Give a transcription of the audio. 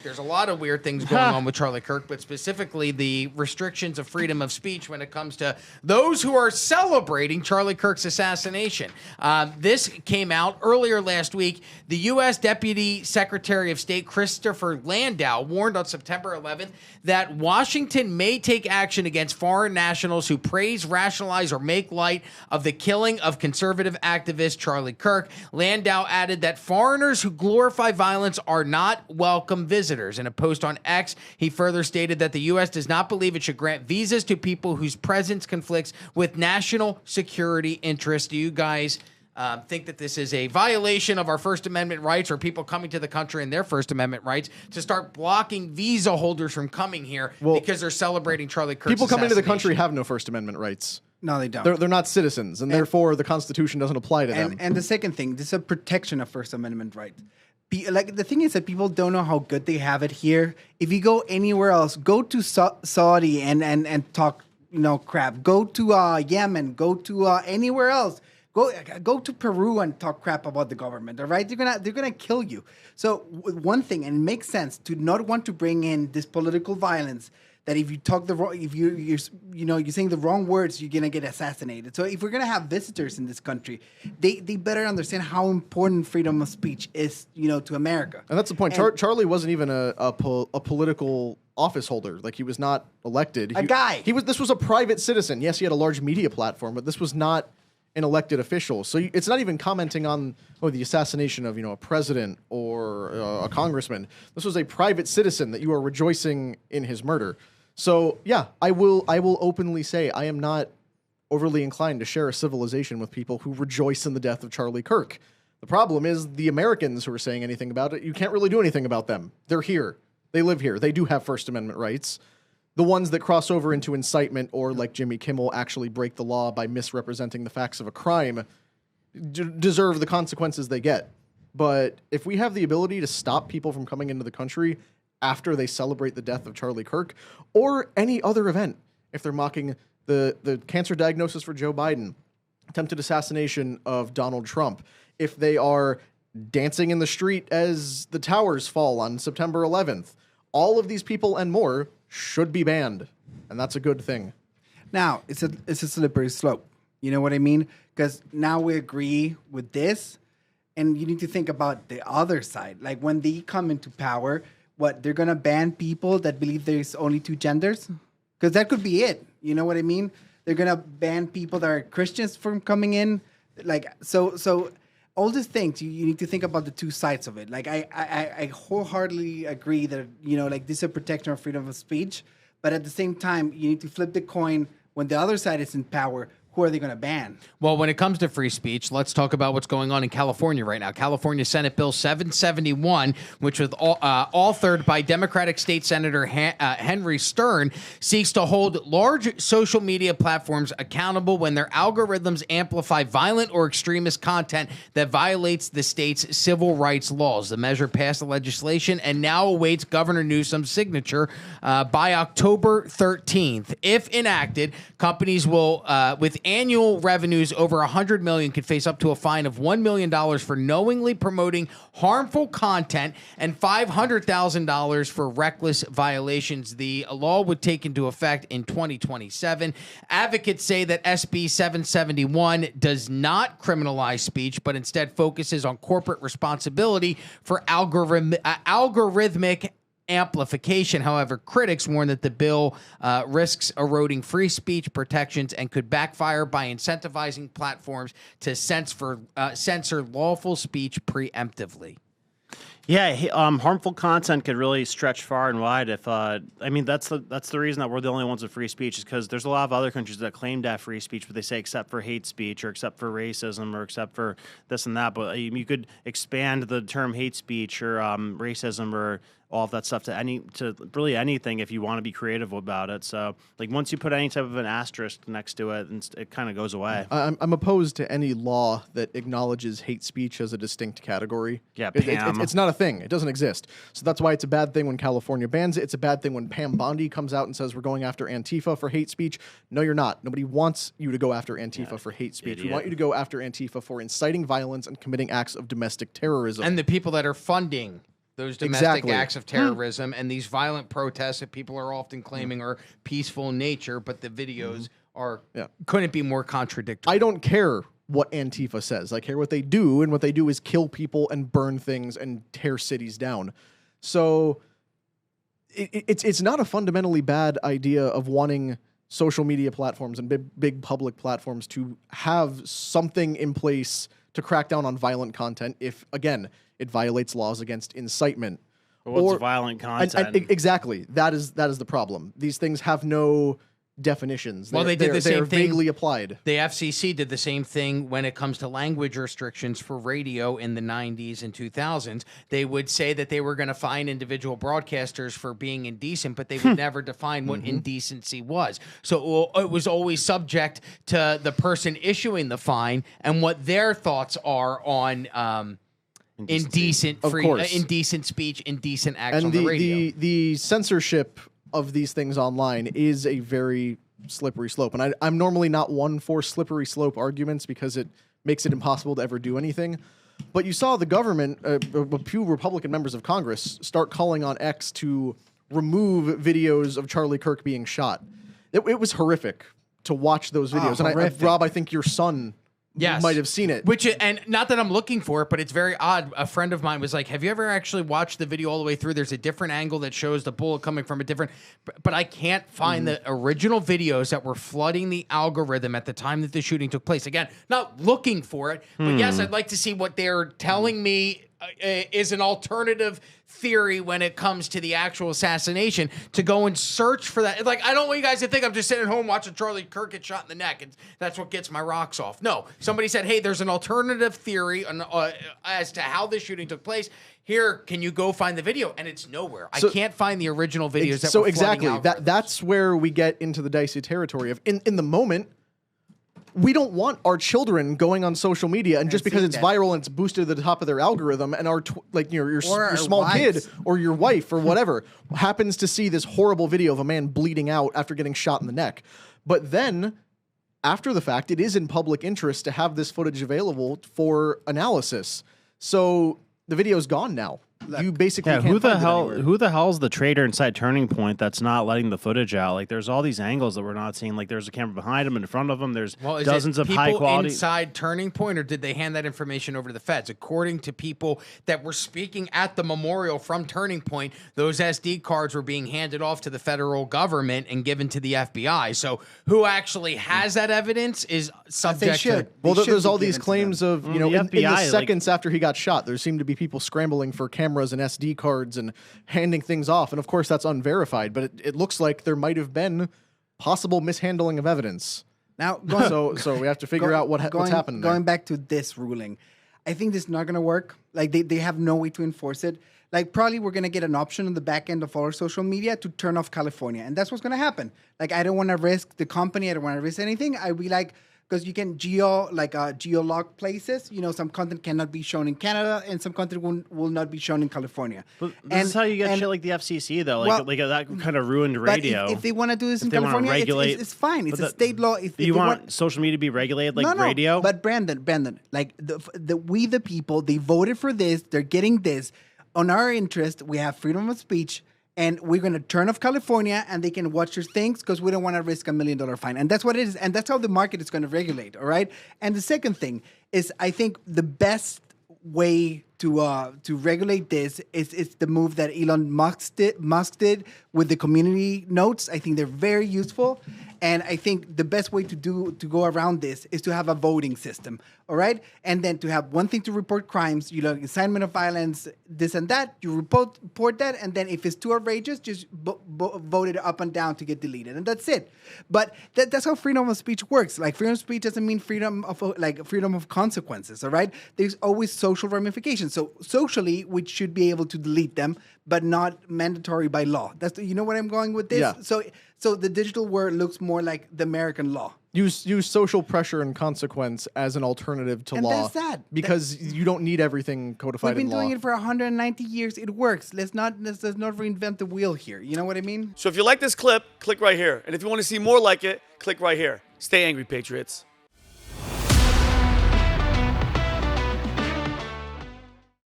There's a lot of weird things going on with Charlie Kirk, but specifically the restrictions of freedom of speech when it comes to those who are celebrating Charlie Kirk's assassination. This came out earlier last week. The U.S. Deputy Secretary of State Christopher Landau warned on September 11th that Washington may take action against foreign nationals who praise, rationalize, or make light of the killing of conservative activist Charlie Kirk. Landau added that foreigners who glorify violence are not welcome visitors. In a post on X, he further stated that the U.S. does not believe it should grant visas to people whose presence conflicts with national security interests. Do you guys think that this is a violation of our First Amendment rights, or people coming to the country in their First Amendment rights, to start blocking visa holders from coming here because they're celebrating Charlie Kirk's People coming to the country have no First Amendment rights. No, they don't. They're not citizens, and therefore the Constitution doesn't apply to them. And the second thing, this is a protection of First Amendment rights. Like, the thing is that people don't know how good they have it here. If you go anywhere else, go to Saudi and talk, crap. Go to Yemen. Go to anywhere else. Go to Peru and talk crap about the government. All right, they're gonna kill you. So one thing, and it makes sense to not want to bring in this political violence. That if you talk you're saying the wrong words, you're gonna get assassinated. So if we're gonna have visitors in this country, they better understand how important freedom of speech is, to America. And that's the point. Charlie wasn't even a political office holder. Like, he was not elected. This was a private citizen. Yes, he had a large media platform, but this was not an elected official. So it's not even commenting on the assassination of a president or a congressman. This was a private citizen that you are rejoicing in his murder. So yeah, I will openly say I am not overly inclined to share a civilization with people who rejoice in the death of Charlie Kirk. The problem is the Americans who are saying anything about it. You can't really do anything about them. They're here. They live here. They do have First Amendment rights. The ones that cross over into incitement or, like Jimmy Kimmel, actually break the law by misrepresenting the facts of a crime deserve the consequences they get. But if we have the ability to stop people from coming into the country after they celebrate the death of Charlie Kirk or any other event, if they're mocking the cancer diagnosis for Joe Biden, attempted assassination of Donald Trump, if they are dancing in the street as the towers fall on September 11th, all of these people and more should be banned, and that's a good thing. Now, it's a slippery slope. You know what I mean? Because now we agree with this, and you need to think about the other side. Like, when they come into power, they're going to ban people that believe there's only two genders? Because that could be it. You know what I mean? They're going to ban people that are Christians from coming in. Like, so all these things, you need to think about the two sides of it. Like, I wholeheartedly agree that, this is a protection of freedom of speech. But at the same time, you need to flip the coin. When the other side is in power, who are they going to ban? Well, when it comes to free speech, let's talk about what's going on in California right now. California Senate Bill 771, which was authored by Democratic State Senator Henry Stern, seeks to hold large social media platforms accountable when their algorithms amplify violent or extremist content that violates the state's civil rights laws. The measure passed the legislation and now awaits Governor Newsom's signature by October 13th. If enacted, companies will, with annual revenues over $100 million, could face up to a fine of $1 million for knowingly promoting harmful content and $500,000 for reckless violations. The law would take into effect in 2027. Advocates say that SB 771 does not criminalize speech, but instead focuses on corporate responsibility for algorithmic amplification. However, critics warn that the bill risks eroding free speech protections and could backfire by incentivizing platforms to censor lawful speech preemptively. Yeah, harmful content could really stretch far and wide. If that's the reason that we're the only ones with free speech, is because there's a lot of other countries that claim to have free speech, but they say except for hate speech or except for racism or except for this and that. But you could expand the term hate speech or racism or all of that stuff to really anything if you want to be creative about it. So, like, once you put any type of an asterisk next to it, it kind of goes away. I'm opposed to any law that acknowledges hate speech as a distinct category. Yeah, it's not a thing. It doesn't exist. So that's why it's a bad thing when California bans it. It's a bad thing when Pam Bondi comes out and says we're going after Antifa for hate speech. No, you're not. Nobody wants you to go after Antifa for hate speech. Idiot. We want you to go after Antifa for inciting violence and committing acts of domestic terrorism. And the people that are funding those domestic acts of terrorism and these violent protests that people are often claiming are peaceful in nature, but the videos are couldn't be more contradictory. I don't care what Antifa says. I care what they do, and what they do is kill people and burn things and tear cities down. So it's not a fundamentally bad idea of wanting social media platforms and big public platforms to have something in place to crack down on violent content if, again, it violates laws against incitement. What's violent content? Exactly. That is the problem. These things have no definitions. Well, they did the same thing. Vaguely applied. The FCC did the same thing when it comes to language restrictions for radio in the 90s and 2000s. They would say that they were going to fine individual broadcasters for being indecent, but they would never define what indecency was. So it was always subject to the person issuing the fine and what their thoughts are on indecent speech, indecent acts on the radio. The censorship of these things online is a very slippery slope. And I'm normally not one for slippery slope arguments because it makes it impossible to ever do anything. But you saw the government, a few Republican members of Congress, start calling on X to remove videos of Charlie Kirk being shot. It was horrific to watch those videos. And Rob, I think your son might have seen it. And not that I'm looking for it, but it's very odd. A friend of mine was like, have you ever actually watched the video all the way through? There's a different angle that shows the bullet coming from a different... But I can't find the original videos that were flooding the algorithm at the time that the shooting took place. Again, not looking for it, but yes, I'd like to see what they're telling me is an alternative theory when it comes to the actual assassination, to go and search for that. Like, I don't want you guys to think I'm just sitting at home watching Charlie Kirk get shot in the neck and that's what gets my rocks off. No, somebody said, hey, there's an alternative theory as to how this shooting took place. Here, can you go find the video? And it's nowhere. I can't find the original videos that were flooding algorithms. That's where we get into the dicey territory of in the moment. We don't want our children going on social media and just because it's viral and it's boosted to the top of their algorithm, and your small kid or your wife or whatever happens to see this horrible video of a man bleeding out after getting shot in the neck. But then, after the fact, it is in public interest to have this footage available for analysis. So the video's gone now. You basically can't who the find it anywhere. Who the hell's the traitor inside Turning Point that's not letting the footage out? Like, there's all these angles that we're not seeing. Like, there's a camera behind him, in front of him. There's dozens of high quality inside Turning Point, or did they hand that information over to the feds? According to people that were speaking at the memorial from Turning Point, those SD cards were being handed off to the federal government and given to the FBI. So, who actually has that evidence is subject to. Well, there's all these claims of in the FBI, seconds after he got shot, there seemed to be people scrambling for cameras and SD cards and handing things off. And of course, that's unverified, but it looks like there might have been possible mishandling of evidence. Now, so we have to figure out what's happening. Going back to this ruling, I think this is not going to work. Like, they have no way to enforce it. Like, probably we're going to get an option on the back end of all our social media to turn off California. And that's what's going to happen. Like, I don't want to risk the company. I don't want to risk anything. I'd be like, because you can geolog places. Some content cannot be shown in Canada, and some content will not be shown in California. But this is how you get shit like the FCC, though. Like that kind of ruined radio. If they want to do this in California, it's fine. It's a state law. If you want social media to be regulated like radio? But Brandon, like we the people, they voted for this. They're getting this. On our interest, we have freedom of speech. And we're going to turn off California, and they can watch your things because we don't want to risk $1 million fine. And that's what it is. And that's how the market is going to regulate, all right? And the second thing is, I think the best way to regulate this is the move that Elon Musk did with the community notes. I think they're very useful. And I think the best way to go around this is to have a voting system, all right? And then to have one thing to report crimes, incitement of violence, this and that. You report that, and then if it's too outrageous, just vote it up and down to get deleted, and that's it. But that's how freedom of speech works. Like, freedom of speech doesn't mean freedom of consequences, all right? There's always social ramifications. So socially, we should be able to delete them, but not mandatory by law. You know where I'm going with this? Yeah. So the digital world looks more like the American law. Use social pressure and consequence as an alternative to law. That's that. Because you don't need everything codified in law. We've been doing it for 190 years. It works. Let's not reinvent the wheel here. You know what I mean? So if you like this clip, click right here. And if you want to see more like it, click right here. Stay angry, Patriots.